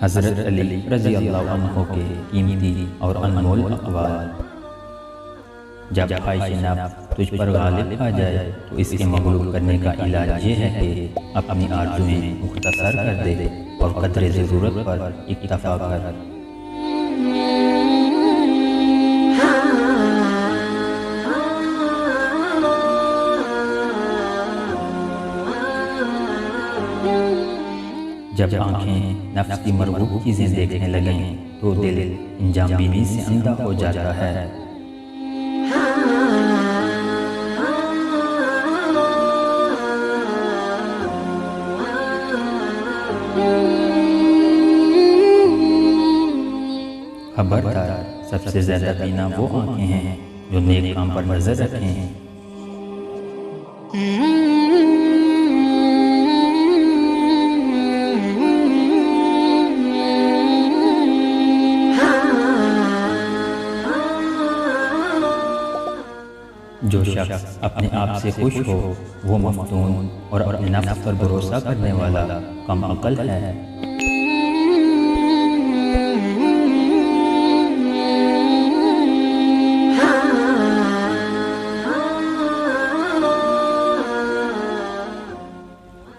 हज़रत अली रज़ी अल्लाह अन्हु के कीमती और अनमोल अक़वाल। जब ख्वाहिश नफ्स तुझ पर गालिब आ जाए तो इसके मगलूब करने का इलाज ये है कि अपनी आरज़ुएं मुख्तसर कर दे और कदरे ज़रूरत पर इक्तफ़ा कर। जब आँखें नफ्स की मरगूब चीज़ें देखने लगें तो दिल अंजाम बीनी से अंधा हो जाता है। खबरदार, सबसे ज़्यादा बीना वो आँखें हैं जो नेक काम पर नजर रखें। जो शख्स अपने आप से खुश हो वो मफ्तून और अपने नफ्स पर भरोसा करने वाला कम अक्ल है।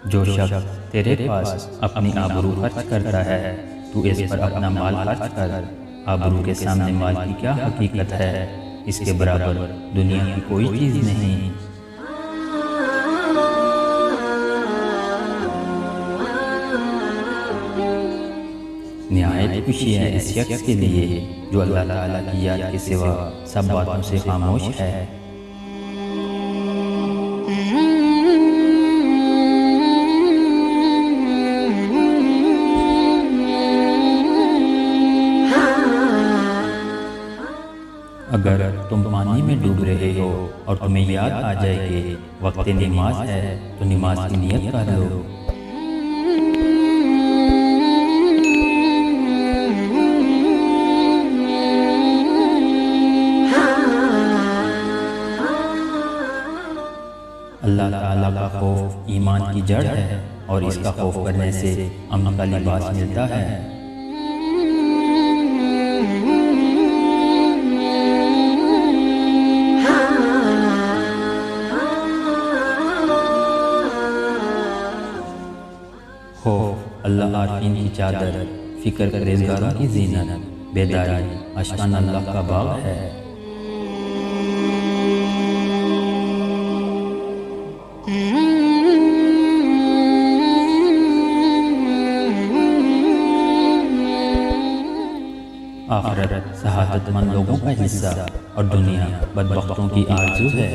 जो शख्स तेरे पास अपनी आबरू खर्च करता है तू इस पर अपना माल खर्च कर। आबरू के सामने माल की क्या हकीकत है, इसके बराबर दुनिया की कोई चीज़ नहीं। निहायत खुशी है इस शख्स के लिए जो अल्लाह ताला की याद के सिवा सब बातों से खामोश है। अगर तुम पानी में डूब रहे हो और तुम्हें याद आ जाए कि वक्त नमाज है तो नमाज की नियत कर लो। अल्लाह ताला का खौफ ईमान की जड़ है और इसका खौफ करने से अमन का लिबास मिलता है। खौफ अल्लाह आरफीन की चादर, फिक्र परहेज़गारों की ज़ीनत, बेदारी आशिकान अल्लाह का बाग है। आखिरत सहादतमंद लोगों का हिस्सा और दुनिया बदबख्तों की आरज़ू है।